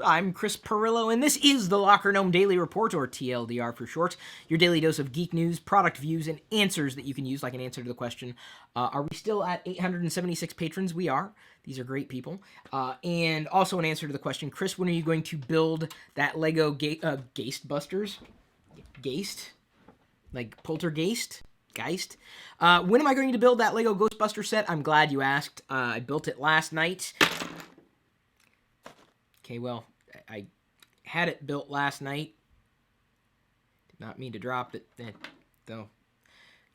I'm Chris Pirillo, and this is the LockerGnome Daily Report, or TLDR for short, your daily dose of geek news, product views, and answers that you can use, like an answer to the question, are we still at 876 patrons? We are. These are great people. And also an answer to the question, Chris, when are you going to build that Lego Geist Busters? Geist? Like Poltergeist? Geist? When am I going to build that Lego Ghostbuster set? I'm glad you asked. I built it last night. Okay, well, I had it built last night. Did not mean to drop it, though.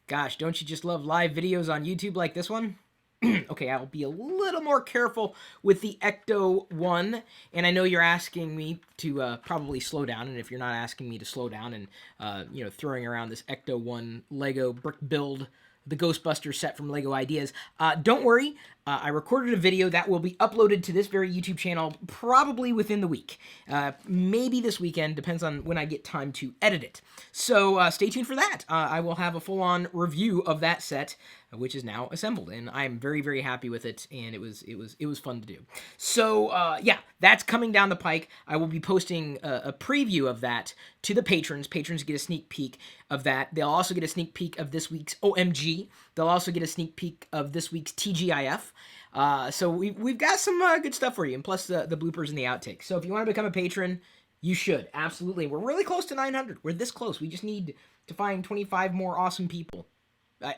Gosh, don't you just love live videos on YouTube like this one? Okay, I'll be a little more careful with the Ecto 1, and I know you're asking me to probably slow down, and if you're not asking me to slow down and, throwing around this Ecto 1 Lego brick build, the Ghostbuster set from Lego Ideas, don't worry, I recorded a video that will be uploaded to this very YouTube channel probably within the week. Maybe this weekend, depends on when I get time to edit it. So stay tuned for that. I will have a full-on review of that set, which is now assembled, and I'm very, very happy with it, and it was fun to do. So yeah, that's coming down the pike. I will be posting a preview of that to the patrons. Patrons get a sneak peek of that. They'll also get a sneak peek of this week's OMG. They'll also get a sneak peek of this week's TGIF. So we've got some good stuff for you, and plus the bloopers and the outtakes. So if you want to become a patron, you should. Absolutely. We're really close to 900. We're this close. We just need to find 25 more awesome people.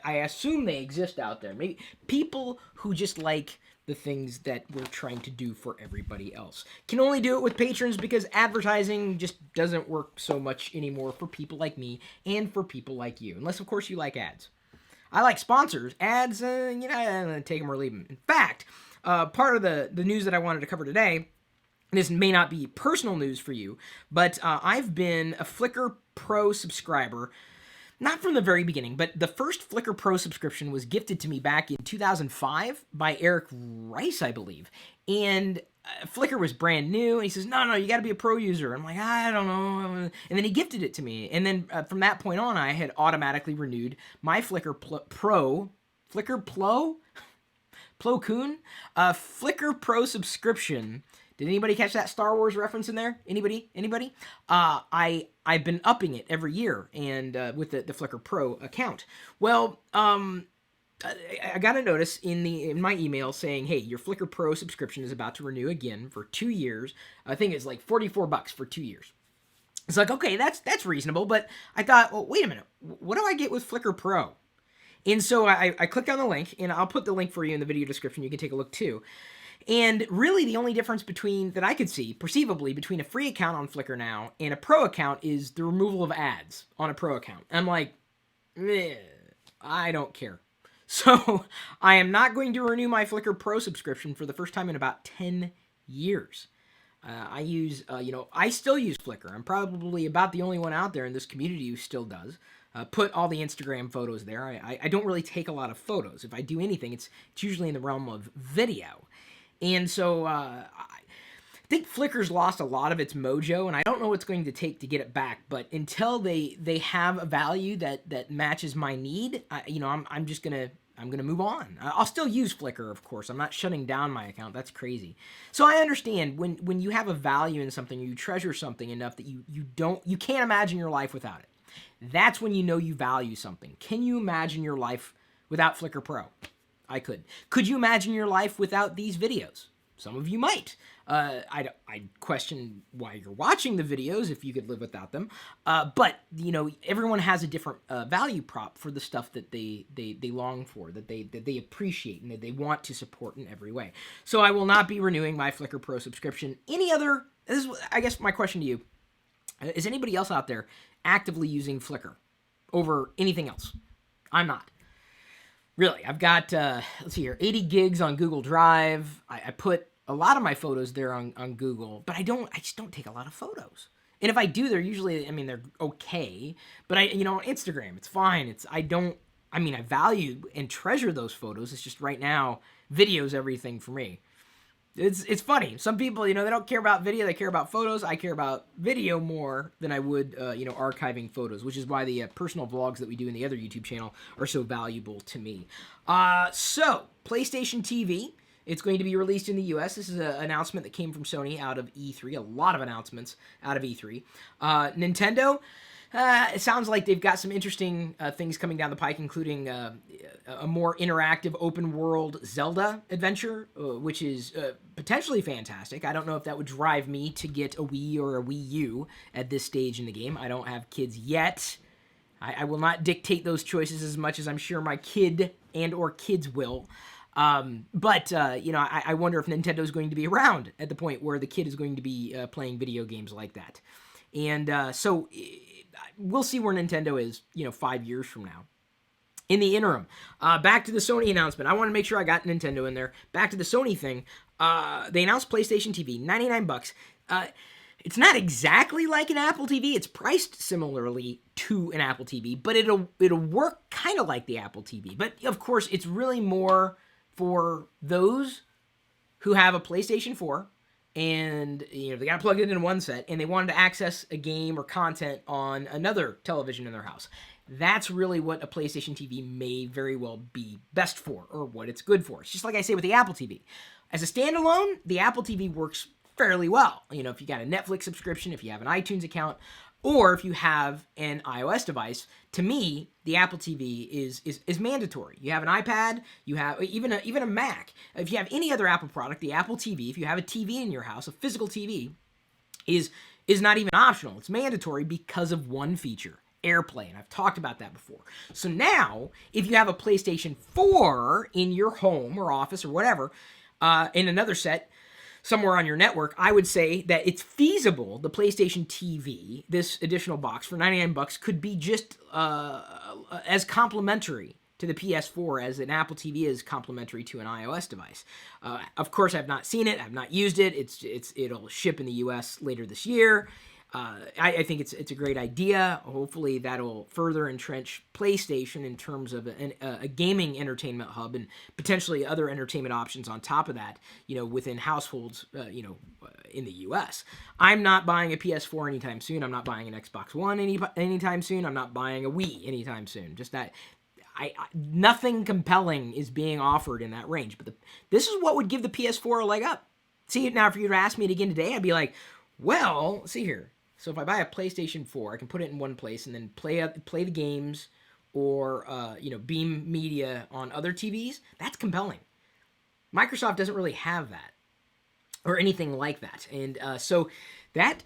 I assume they exist out there. Maybe people who just like the things that we're trying to do for everybody else. Can only do it with patrons because advertising just doesn't work so much anymore for people like me and for people like you. Unless, of course, you like ads. I like sponsors. Ads, take them or leave them. In fact, part of the news that I wanted to cover today, this may not be personal news for you, but I've been a Flickr Pro subscriber. Not from the very beginning, but the first Flickr Pro subscription was gifted to me back in 2005 by Eric Rice, I believe. And Flickr was brand new, and he says, no, you got to be a pro user. I'm like, I don't know. And then he gifted it to me. And then from that point on, I had automatically renewed my Flickr Pro subscription. Did anybody catch that Star Wars reference in there? Anybody? I've been upping it every year, and with the Flickr Pro account. Well, I got a notice in my email saying, hey, your Flickr Pro subscription is about to renew again for 2 years. I think it's like $44 for 2 years. It's like, okay, that's reasonable, but I thought, well, wait a minute, what do I get with Flickr Pro? And so I clicked on the link, and I'll put the link for you in the video description. You can take a look too. And really the only difference that I could see, perceivably, between a free account on Flickr now and a pro account is the removal of ads on a pro account. I'm like, I don't care. So I am not going to renew my Flickr Pro subscription for the first time in about 10 years. I still use Flickr. I'm probably about the only one out there in this community who still does. Put all the Instagram photos there. I don't really take a lot of photos. If I do anything, it's usually in the realm of video. And so I think Flickr's lost a lot of its mojo, and I don't know what it's going to take to get it back. But until they have a value that matches my need, I'm just gonna move on. I'll still use Flickr, of course. I'm not shutting down my account. That's crazy. So I understand when you have a value in something, you treasure something enough that you can't imagine your life without it. That's when you know you value something. Can you imagine your life without Flickr Pro? I could. Could you imagine your life without these videos? Some of you might. I question why you're watching the videos if you could live without them. But everyone has a different value prop for the stuff that they long for, that they appreciate, and that they want to support in every way. So I will not be renewing my Flickr Pro subscription. This is, I guess, my question to you. Is anybody else out there actively using Flickr over anything else? I'm not. Really, I've got, let's see here, 80 gigs on Google Drive. I put a lot of my photos there on Google, but I just don't take a lot of photos. And if I do, they're usually, they're okay. But on Instagram, it's fine. I value and treasure those photos. It's just right now, video's everything for me. It's funny. Some people, they don't care about video. They care about photos. I care about video more than I would, archiving photos, which is why the personal vlogs that we do in the other YouTube channel are so valuable to me. So, PlayStation TV It's going to be released in the US. This is an announcement that came from Sony out of E3. A lot of announcements out of E3. Nintendo, it sounds like they've got some interesting things coming down the pike, including a more interactive open world Zelda adventure, which is potentially fantastic. I don't know if that would drive me to get a Wii or a Wii U at this stage in the game. I don't have kids yet. I will not dictate those choices as much as I'm sure my kid and or kids will. But I wonder if Nintendo's going to be around at the point where the kid is going to be playing video games like that. And so we'll see where Nintendo is, 5 years from now. In the interim, back to the Sony announcement. I want to make sure I got Nintendo in there. Back to the Sony thing. They announced PlayStation TV, $99. It's not exactly like an Apple TV. It's priced similarly to an Apple TV, but it'll work kind of like the Apple TV. But of course, it's really more for those who have a PlayStation 4 and they got to plug it in one set and they wanted to access a game or content on another television in their house. That's really what a PlayStation TV may very well be best for, or what it's good for. It's just like I say with the Apple TV. As a standalone, the Apple TV works fairly well. If you got a Netflix subscription, if you have an iTunes account, or if you have an iOS device, to me, the Apple TV is mandatory. You have an iPad, you have even a Mac. If you have any other Apple product, the Apple TV, if you have a TV in your house, a physical TV, is not even optional. It's mandatory because of one feature, AirPlay, and I've talked about that before. So now, if you have a PlayStation 4 in your home or office or whatever, in another set, somewhere on your network, I would say that it's feasible the PlayStation TV, this additional box for $99, could be just as complementary to the PS4 as an Apple TV is complementary to an iOS device. Of course, I've not seen it. I've not used it. It'll ship in the US later this year. I think it's a great idea. Hopefully that'll further entrench PlayStation in terms of a gaming entertainment hub and potentially other entertainment options on top of that, within households, in the US. I'm not buying a PS4 anytime soon. I'm not buying an Xbox One anytime soon. I'm not buying a Wii anytime soon. Just that nothing compelling is being offered in that range. But this is what would give the PS4 a leg up. See, now if you were to ask me it again today, I'd be like, well, see here. So if I buy a PlayStation 4, I can put it in one place and then play the games or beam media on other TVs. That's compelling. Microsoft doesn't really have that or anything like that, and so that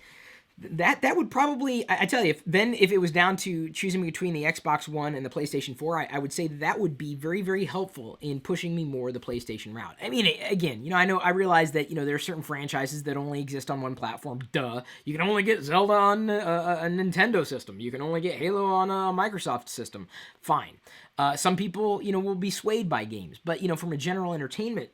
would probably, I tell you, if it was down to choosing between the Xbox One and the PlayStation 4, I would say that would be very, very helpful in pushing me more the PlayStation route. I mean, again, I realize that, there are certain franchises that only exist on one platform. Duh. You can only get Zelda on a Nintendo system. You can only get Halo on a Microsoft system. Fine. Some people, will be swayed by games. But, from a general entertainment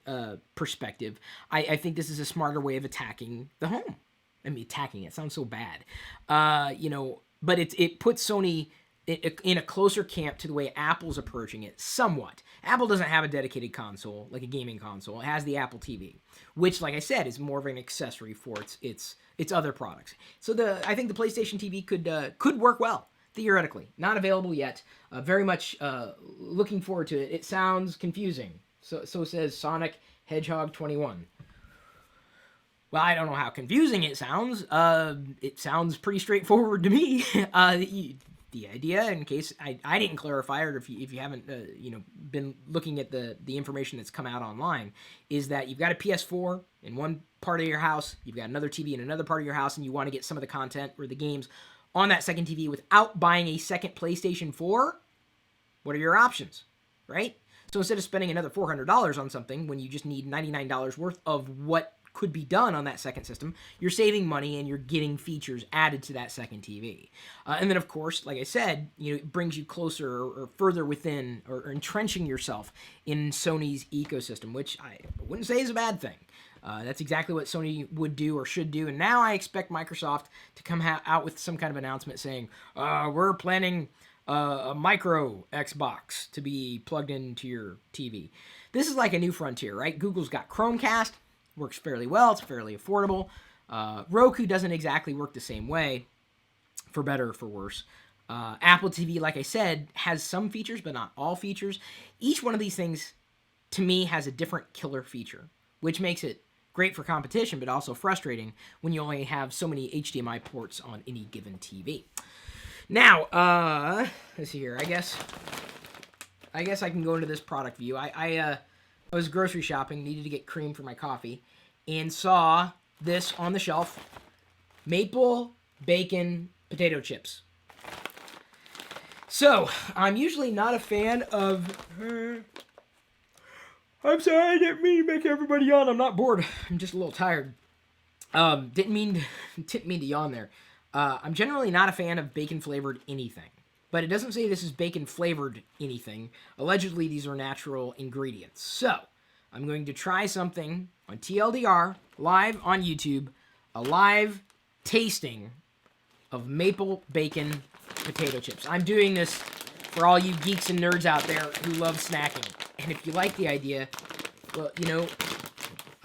perspective, I think this is a smarter way of attacking the home. I mean, attacking it sounds so bad, but it puts Sony in a closer camp to the way Apple's approaching it somewhat. Apple doesn't have a dedicated console, like a gaming console. It has the Apple TV, which, like I said, is more of an accessory for its other products. So I think the PlayStation TV could work well, theoretically. Not available yet. Very much looking forward to it. It sounds confusing. So says Sonic Hedgehog 21. Well, I don't know how confusing it sounds. It sounds pretty straightforward to me. The idea, in case I didn't clarify, or if you haven't been looking at the information that's come out online, is that you've got a PS4 in one part of your house, you've got another TV in another part of your house, and you want to get some of the content or the games on that second TV without buying a second PlayStation 4. What are your options, right? So instead of spending another $400 on something when you just need $99 worth of what could be done on that second system, you're saving money and you're getting features added to that second TV. And then, of course, like I said, it brings you closer or further within or entrenching yourself in Sony's ecosystem, which I wouldn't say is a bad thing. That's exactly what Sony would do or should do. And now I expect Microsoft to come out with some kind of announcement saying, we're planning a micro Xbox to be plugged into your TV. This is like a new frontier, right? Google's got Chromecast. Works fairly well. It's fairly affordable. Roku doesn't exactly work the same way, for better or for worse. Apple TV, like I said, has some features, but not all features. Each one of these things, to me, has a different killer feature. which makes it great for competition, but also frustrating when you only have so many HDMI ports on any given TV. Now, let's see here. I guess I can go into this product view. I was grocery shopping, needed to get cream for my coffee, and saw this on the shelf: maple bacon potato chips. So, I'm usually not a fan of... I'm sorry, I didn't mean to make everybody yawn. I'm not bored. I'm just a little tired. Didn't mean to yawn there. I'm generally not a fan of bacon-flavored anything. But it doesn't say this is bacon-flavored anything. Allegedly, these are natural ingredients. So, I'm going to try something on TLDR, live on YouTube, a live tasting of maple bacon potato chips. I'm doing this for all you geeks and nerds out there who love snacking. And if you like the idea, well, you know,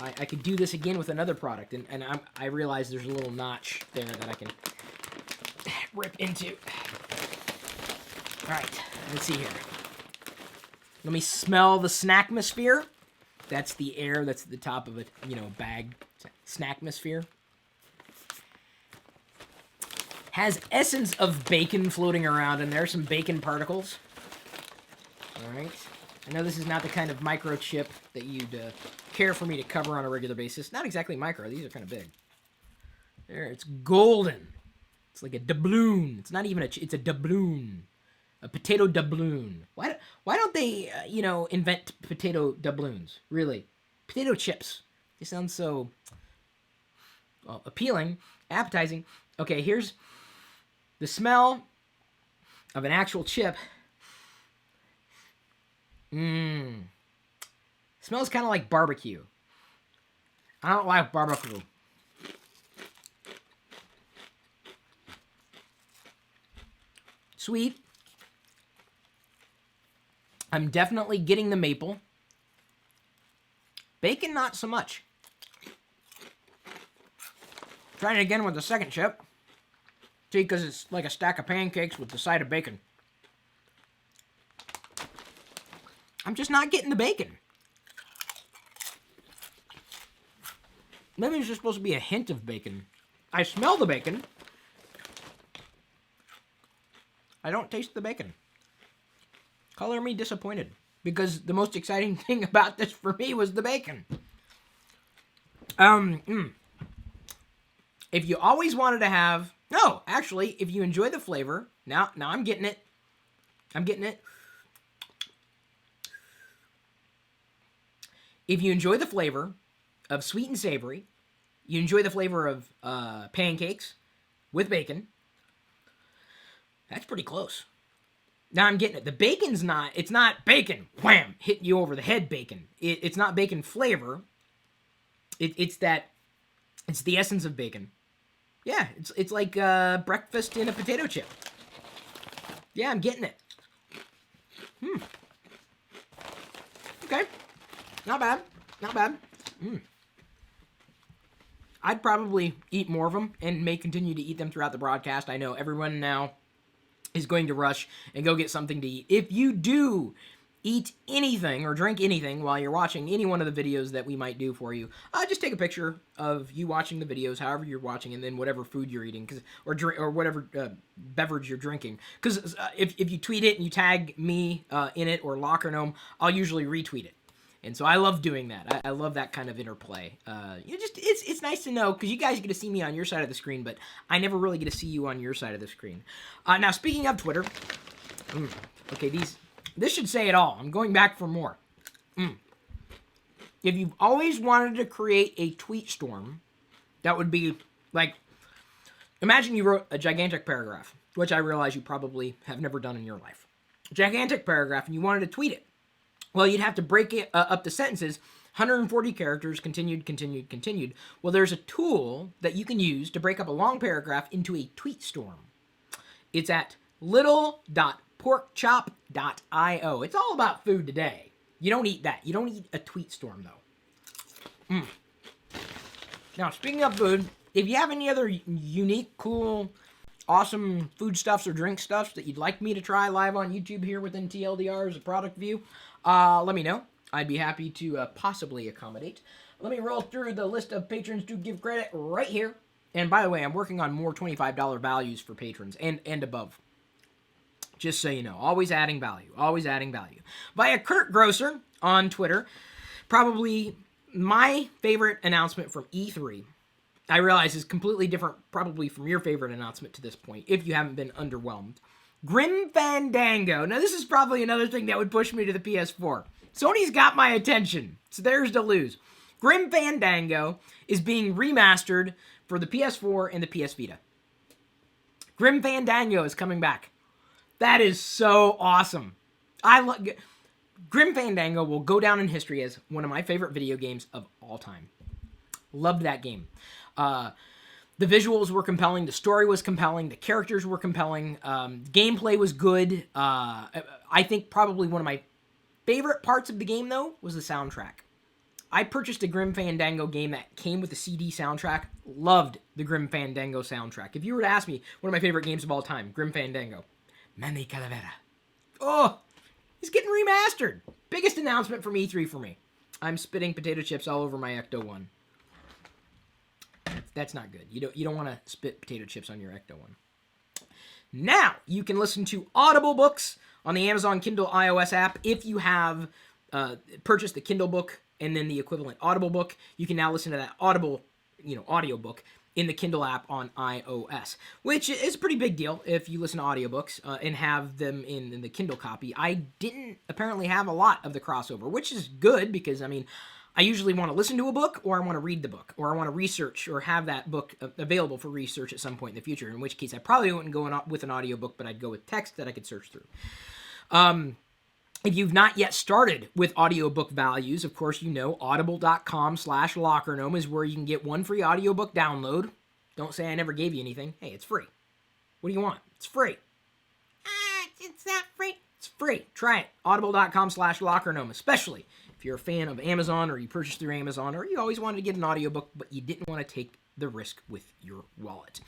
I could do this again with another product. And I realize there's a little notch there that I can rip into. All right, let's see here. Let me smell the snackmosphere. That's the air that's at the top of a, you know, bag. Snackmosphere. Has essence of bacon floating around in there, some bacon particles. All right. I know this is not the kind of microchip that you'd care for me to cover on a regular basis. Not exactly micro. These are kind of big. There, it's golden. It's like a doubloon. It's not even it's a doubloon. A potato doubloon. Why don't they, you know, invent potato doubloons? Really. Potato chips. They sound so, well, appealing, appetizing. Okay, here's the smell of an actual chip. Smells kind of like barbecue. I don't like barbecue. Sweet. I'm definitely getting the maple. Bacon, not so much. Trying it again with the second chip. See, because it's like a stack of pancakes with the side of bacon. I'm just not getting the bacon. Maybe there's just supposed to be a hint of bacon. I smell the bacon. I don't taste the bacon. Color me disappointed. Because the most exciting thing about this for me was the bacon. If you always wanted to have... No, actually, if you enjoy the flavor... Now I'm getting it. I'm getting it. If you enjoy the flavor of sweet and savory, you enjoy the flavor of pancakes with bacon, that's pretty close. Now I'm getting it. The bacon's not, it's not bacon, wham, hitting you over the head bacon. It's not bacon flavor. It's the essence of bacon. Yeah, it's like breakfast in a potato chip. Yeah, I'm getting it. Okay. Not bad. Not bad. I'd probably eat more of them and may continue to eat them throughout the broadcast. I know everyone now is going to rush and go get something to eat. If you do eat anything or drink anything while you're watching any one of the videos that we might do for you, just take a picture of you watching the videos, however you're watching, and then whatever food you're eating, or whatever beverage you're drinking. Because if you tweet it and you tag me in it or LockerGnome, I'll usually retweet it. And so I love doing that. I love that kind of interplay. It's nice to know, because you guys get to see me on your side of the screen, but I never really get to see you on your side of the screen. Now, speaking of Twitter, okay, this should say it all. I'm going back for more. If you've always wanted to create a tweet storm, that would be like, imagine you wrote a gigantic paragraph, which I realize you probably have never done in your life. Gigantic paragraph, and you wanted to tweet it. Well, you'd have to break it up to sentences, 140 characters, continued, continued, continued. Well, there's a tool that you can use to break up a long paragraph into a tweet storm. It's at little.porkchop.io. It's all about food today. You don't eat that. You don't eat a tweet storm, though. Now, speaking of food, if you have any other unique, cool, awesome food stuffs or drink stuffs that you'd like me to try live on YouTube here within TLDR as a product view, let me know. I'd be happy to possibly accommodate. let me roll through the list of patrons to give credit right here. And by the way, I'm working on more $25 values for patrons and above. Just so you know, always adding value, always adding value. Via Kurt Grosser on Twitter, probably my favorite announcement from E3. I realize is completely different probably from your favorite announcement to this point, if you haven't been underwhelmed. Grim Fandango. Now, this is probably another thing that would push me to the PS4. Sony's got my attention, so there's to lose. Grim Fandango is being remastered for the PS4 and the PS Vita. Grim Fandango is coming back. That is so awesome. Grim Fandango will go down in history as one of my favorite video games of all time. Loved that game. The visuals were compelling. The story was compelling. The characters were compelling. Gameplay was good. I think probably one of my favorite parts of the game, though, was the soundtrack. I purchased a Grim Fandango game that came with a CD soundtrack. Loved the Grim Fandango soundtrack. If you were to ask me, one of my favorite games of all time, Grim Fandango. Manny Calavera. Oh, he's getting remastered. Biggest announcement from E3 for me. I'm spitting potato chips all over my Ecto 1. That's not good. You don't want to spit potato chips on your Ecto 1. Now, you can listen to Audible books on the Amazon Kindle iOS app. If you have purchased the Kindle book and then the equivalent Audible book, you can now listen to that Audible, audio book in the Kindle app on iOS, which is a pretty big deal if you listen to audiobooks and have them in the Kindle copy. I didn't apparently have a lot of the crossover, which is good because, I usually want to listen to a book or I want to read the book or I want to research or have that book available for research at some point in the future, in which case I probably wouldn't go with an audiobook, but I'd go with text that I could search through. If you've not yet started with audiobook values, of course, audible.com/LockerGnome is where you can get one free audiobook download. Don't say I never gave you anything. Hey, it's free. What do you want? It's free. It's not free. It's free. Try it. Audible.com/LockerGnome, especially if you're a fan of Amazon or you purchased through Amazon or you always wanted to get an audiobook, but you didn't want to take the risk with your wallet.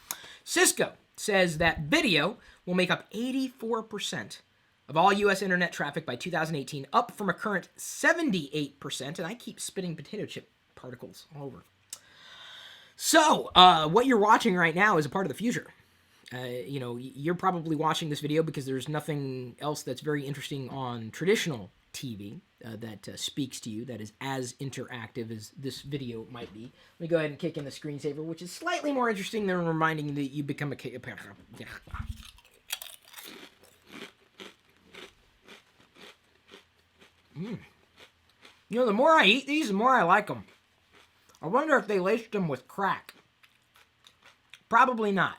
Cisco says that video will make up 84% of all U.S. internet traffic by 2018, up from a current 78%, and I keep spitting potato chip particles all over. So, what you're watching right now is a part of the future. You're probably watching this video because there's nothing else that's very interesting on traditional TV that speaks to you, that is as interactive as this video might be. Let me go ahead and kick in the screensaver, which is slightly more interesting than reminding you that you become a... The more I eat these, the more I like them. I wonder if they laced them with crack. Probably not.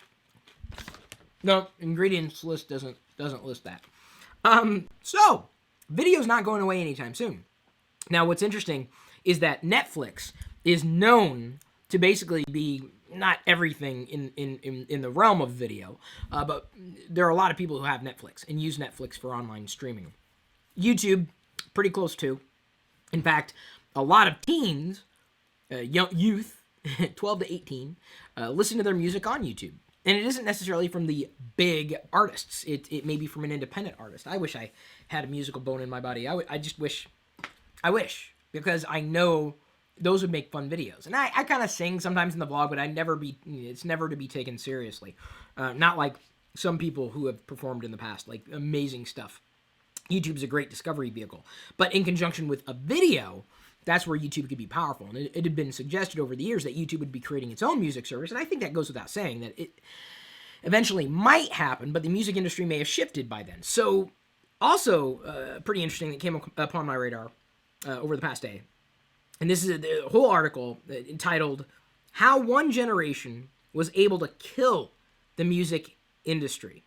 No, ingredients list doesn't list that. So, video's not going away anytime soon. Now, what's interesting is that Netflix is known to basically be not everything in the realm of video, but there are a lot of people who have Netflix and use Netflix for online streaming. YouTube, pretty close to. In fact, a lot of teens, youth, 12 to 18, listen to their music on YouTube. And it isn't necessarily from the big artists. It may be from an independent artist. I wish I had a musical bone in my body. I wish, because I know those would make fun videos. And I kind of sing sometimes in the vlog, but it's never to be taken seriously. Not like some people who have performed in the past, like amazing stuff. YouTube is a great discovery vehicle. But in conjunction with a video, that's where YouTube could be powerful. And it had been suggested over the years that YouTube would be creating its own music service. And I think that goes without saying that it eventually might happen, but the music industry may have shifted by then. So also pretty interesting that came upon my radar over the past day. And this is a whole article entitled, How One Generation Was Able to Kill the Music Industry.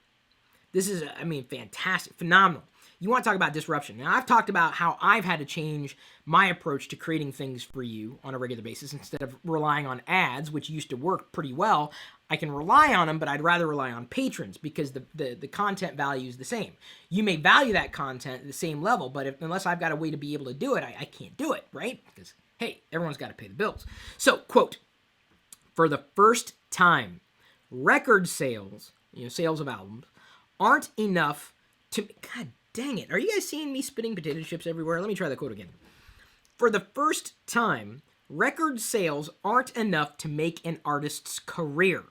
This is, fantastic, phenomenal. You want to talk about disruption. Now, I've talked about how I've had to change my approach to creating things for you on a regular basis. Instead of relying on ads, which used to work pretty well, I can rely on them, but I'd rather rely on patrons because the content value is the same. You may value that content at the same level, but unless I've got a way to be able to do it, I can't do it, right? Because, hey, everyone's got to pay the bills. So, quote, for the first time, record sales, sales of albums, aren't enough to... God dang it. Are you guys seeing me spitting potato chips everywhere? Let me try the quote again. For the first time, record sales aren't enough to make an artist's career.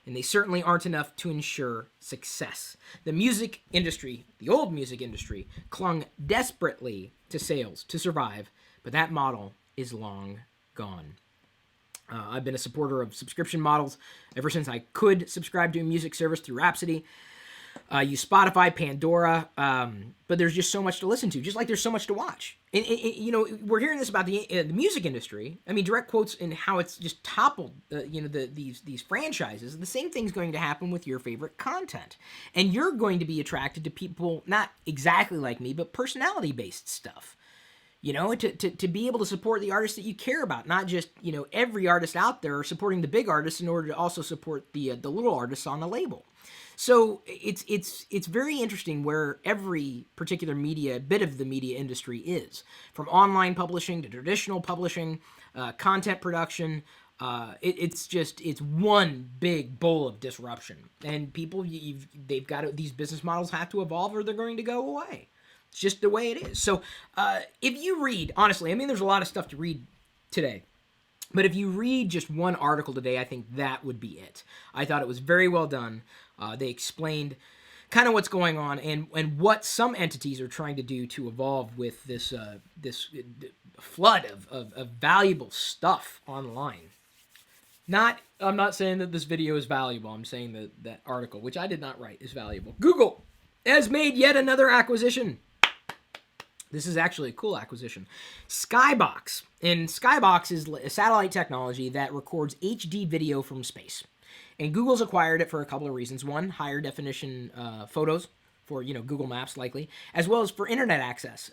And they certainly aren't enough to ensure success. The music industry, the old music industry, clung desperately to sales to survive, but that model is long gone. I've been a supporter of subscription models ever since I could subscribe to a music service through Rhapsody. Use Spotify, Pandora, but there's just so much to listen to, just like there's so much to watch. And you know, we're hearing this about the music industry. I mean, direct quotes in how it's just toppled, you know, these franchises. The same thing's going to happen with your favorite content, and you're going to be attracted to people not exactly like me, but personality-based stuff. You know, to be able to support the artists that you care about, not just, you know, every artist out there supporting the big artists in order to also support the little artists on the label. So it's very interesting where every particular bit of the media industry is, from online publishing to traditional publishing, content production. It's one big bowl of disruption, and people they've got to, these business models have to evolve or they're going to go away. It's just the way it is. So if you read, honestly, I mean, there's a lot of stuff to read today. But if you read just one article today, I think that would be it. I thought it was very well done. They explained kind of what's going on and what some entities are trying to do to evolve with this flood of valuable stuff online. I'm not saying that this video is valuable. I'm saying that that article, which I did not write, is valuable. Google has made yet another acquisition. This is actually a cool acquisition. Skybox. And Skybox is a satellite technology that records HD video from space. And Google's acquired it for a couple of reasons. One, higher definition photos for, you know, Google Maps likely, as well as for internet access.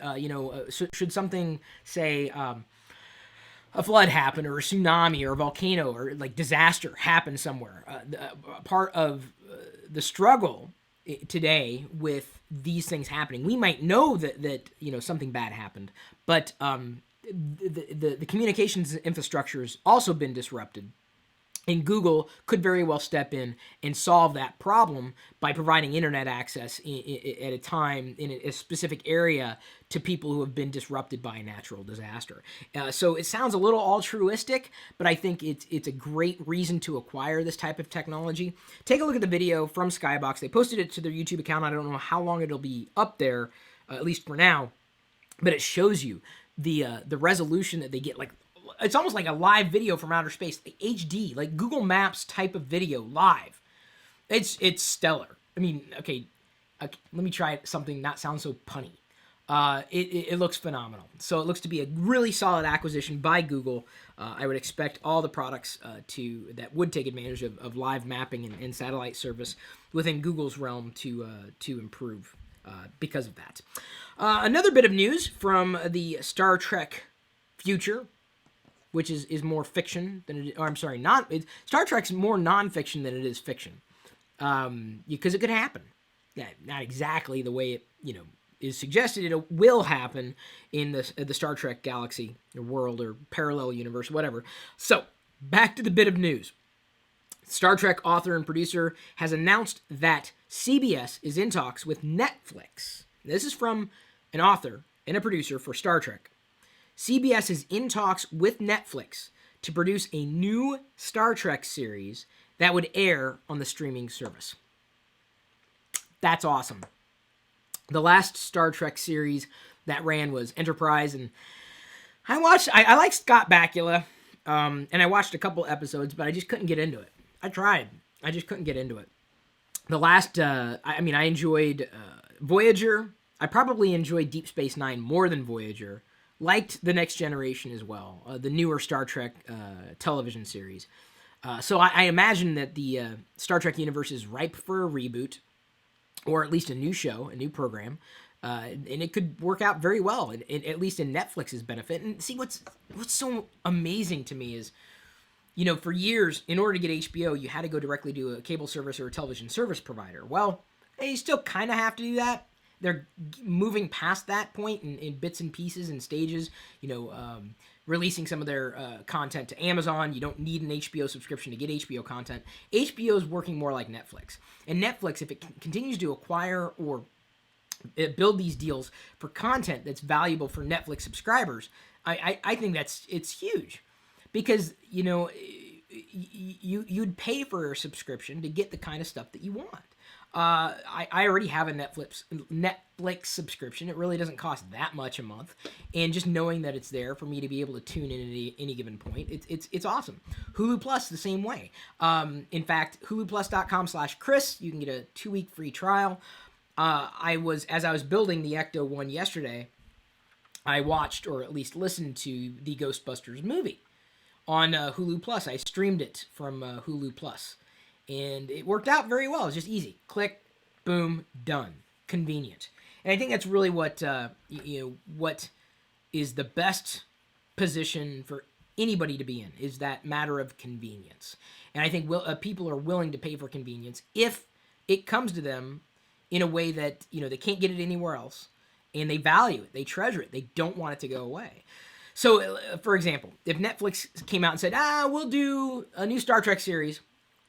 Should something, say, a flood happen or a tsunami or a volcano or like disaster happen somewhere, part of the struggle today with these things happening, we might know that you know, something bad happened, but the communications infrastructure has also been disrupted. And Google could very well step in and solve that problem by providing internet access at a time in a specific area to people who have been disrupted by a natural disaster. So it sounds a little altruistic, but I think it's a great reason to acquire this type of technology. Take a look at the video from Skybox. They posted it to their YouTube account. I don't know how long it'll be up there, at least for now, but it shows you the resolution that they get. Like, it's almost like a live video from outer space, like HD, like Google Maps type of video live. It's stellar. I mean, okay, let me try something not sound so punny. It looks phenomenal. So it looks to be a really solid acquisition by Google. I would expect all the products that would take advantage of live mapping and satellite service within Google's realm to improve because of that. Another bit of news from the Star Trek future, which is more fiction than it is, or I'm sorry, Star Trek's more non-fiction than it is fiction, because it could happen. Yeah, not exactly the way it, you know, is suggested. It will happen in the Star Trek galaxy or world or parallel universe, whatever. So back to the bit of news. Star Trek author and producer has announced that CBS is in talks with Netflix. This is from an author and a producer for Star Trek. CBS is in talks with Netflix to produce a new Star Trek series that would air on the streaming service. That's awesome. The last Star Trek series that ran was Enterprise, and I like Scott Bakula, and I watched a couple episodes, but I just couldn't get into it. I tried. I just couldn't get into it. The last, I enjoyed Voyager. I probably enjoyed Deep Space Nine more than Voyager. Liked The Next Generation as well, the newer Star Trek television series. So I imagine that the Star Trek universe is ripe for a reboot, or at least a new show, a new program, and it could work out very well, at least in Netflix's benefit. And see, what's so amazing to me is, you know, for years, in order to get HBO, you had to go directly to a cable service or a television service provider. Well, you still kind of have to do that. They're moving past that point in bits and pieces and stages, you know, releasing some of their content to Amazon. You don't need an HBO subscription to get HBO content. HBO is working more like Netflix. And Netflix, if it continues to acquire or build these deals for content that's valuable for Netflix subscribers, I think it's huge. because you'd pay for a subscription to get the kind of stuff that you want. I already have a Netflix subscription. It really doesn't cost that much a month, and just knowing that it's there for me to be able to tune in at any given point, it's awesome. Hulu Plus the same way. In fact, huluplus.com/Chris, you can get a 2-week free trial. As I was building the Ecto One yesterday, I watched, or at least listened to, the Ghostbusters movie on Hulu Plus. I streamed it from Hulu Plus. And it worked out very well. It's just easy. Click, boom, done. Convenient. And I think that's really what what is the best position for anybody to be in, is that matter of convenience. And I think people are willing to pay for convenience if it comes to them in a way that they can't get it anywhere else, and they value it, they treasure it, they don't want it to go away. So, for example, if Netflix came out and said, we'll do a new Star Trek series,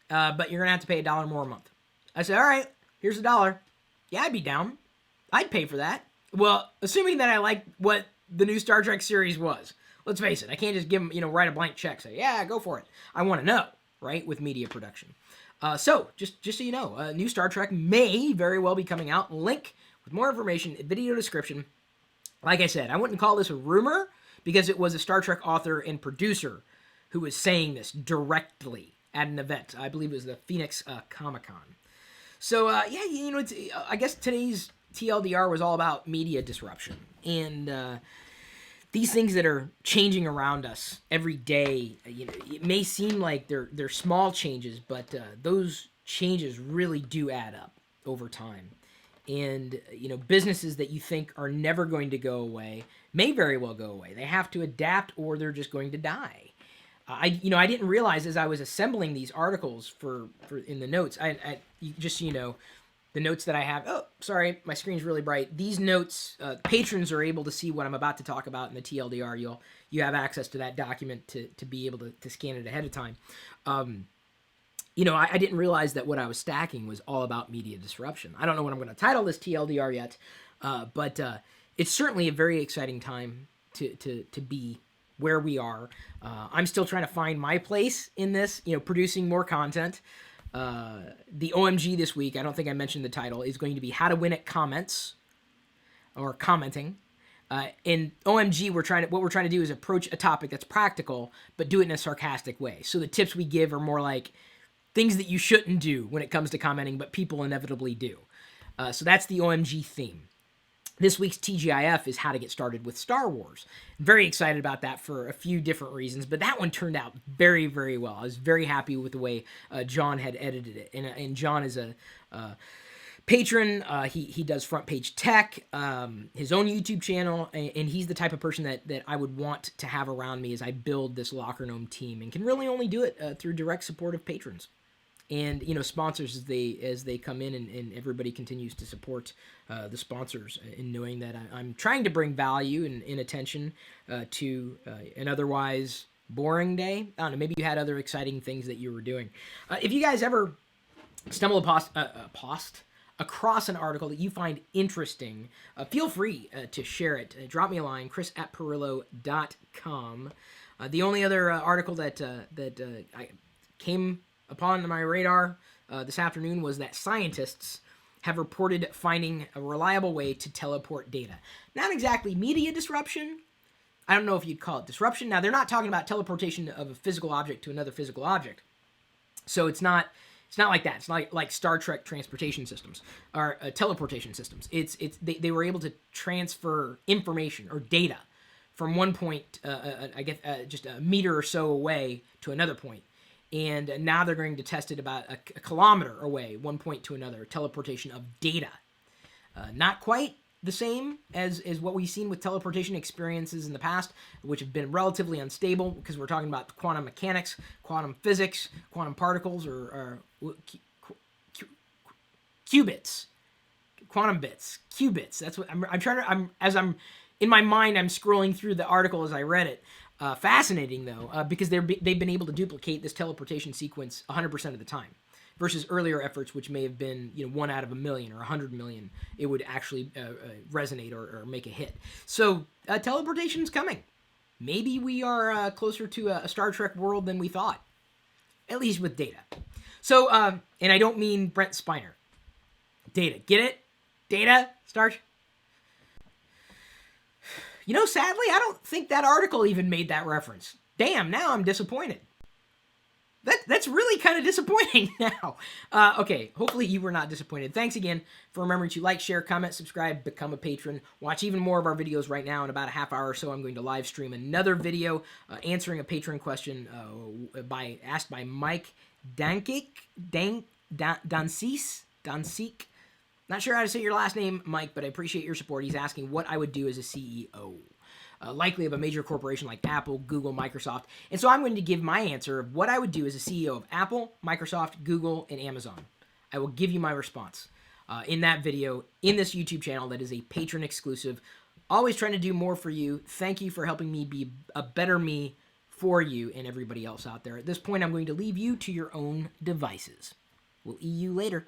but you're going to have to pay $1 more a month. I said, all right, here's $1. Yeah, I'd be down. I'd pay for that. Well, assuming that I liked what the new Star Trek series was. Let's face it, I can't just give them, write a blank check, say, yeah, go for it. I want to know, right, with media production. So, just so you know, new Star Trek may very well be coming out. Link with more information, video description. Like I said, I wouldn't call this a rumor, because it was a Star Trek author and producer who was saying this directly at an event. I believe it was the Phoenix Comic-Con. So, I guess today's TLDR was all about media disruption. And these things that are changing around us every day, it may seem like they're small changes, but those changes really do add up over time. And, businesses that you think are never going to go away may very well go away. They have to adapt, or they're just going to die. I didn't realize as I was assembling these articles for in the notes, the notes that I have. Oh, sorry, my screen's really bright. These notes, patrons are able to see what I'm about to talk about in the TLDR. You have access to that document to be able to scan it ahead of time. I didn't realize that what I was stacking was all about media disruption. I don't know what I'm going to title this TLDR yet, but it's certainly a very exciting time to be where we are. I'm still trying to find my place in this, producing more content. The OMG this week, I don't think I mentioned the title, is going to be How to Win at Comments, or Commenting. In OMG, what we're trying to do is approach a topic that's practical, but do it in a sarcastic way. So the tips we give are more like things that you shouldn't do when it comes to commenting, but people inevitably do. So that's the OMG theme. This week's TGIF is How to Get Started with Star Wars. Very excited about that for a few different reasons, but that one turned out very, very well. I was very happy with the way John had edited it. And John is a patron. He does Front Page Tech, his own YouTube channel, and he's the type of person that I would want to have around me as I build this LockerGnome team, and can really only do it through direct support of patrons. And, sponsors as they come in, and everybody continues to support the sponsors, in knowing that I'm trying to bring value and attention to an otherwise boring day. I don't know, maybe you had other exciting things that you were doing. If you guys ever stumble across an article that you find interesting, feel free to share it. Drop me a line, chris@pirillo.com. The only other article that I came upon my radar this afternoon was that scientists have reported finding a reliable way to teleport data. Not exactly media disruption. I don't know if you'd call it disruption. Now, they're not talking about teleportation of a physical object to another physical object. So it's not like that. It's not like Star Trek transportation systems or teleportation systems. They were able to transfer information or data from one point, just a meter or so away to another point. And now they're going to test it about a kilometer away, one point to another, teleportation of data. Not quite the same as what we've seen with teleportation experiences in the past, which have been relatively unstable, because we're talking about quantum mechanics, quantum physics, quantum particles, or qubits, quantum bits, qubits. That's what I'm trying to. In my mind, I'm scrolling through the article as I read it. Fascinating, though, because they've been able to duplicate this teleportation sequence 100% of the time, versus earlier efforts, which may have been 1 out of 1 million or 100 million, it would actually resonate or make a hit. So teleportation's coming. maybe we are closer to a Star Trek world than we thought, at least with Data. So, and I don't mean Brent Spiner. Data, get it? Data, Star. You know, sadly, I don't think that article even made that reference. Damn, now I'm disappointed. That's really kind of disappointing now. Okay, hopefully you were not disappointed. Thanks again for remembering to like, share, comment, subscribe, become a patron. Watch even more of our videos right now. In about a half hour or so, I'm going to live stream another video answering a patron question asked by Mike Dansik. Not sure how to say your last name, Mike, but I appreciate your support. He's asking what I would do as a CEO. Likely of a major corporation like Apple, Google, Microsoft. And so I'm going to give my answer of what I would do as a CEO of Apple, Microsoft, Google, and Amazon. I will give you my response in that video, in this YouTube channel that is a patron exclusive. Always trying to do more for you. Thank you for helping me be a better me for you and everybody else out there. At this point, I'm going to leave you to your own devices. We'll see you later.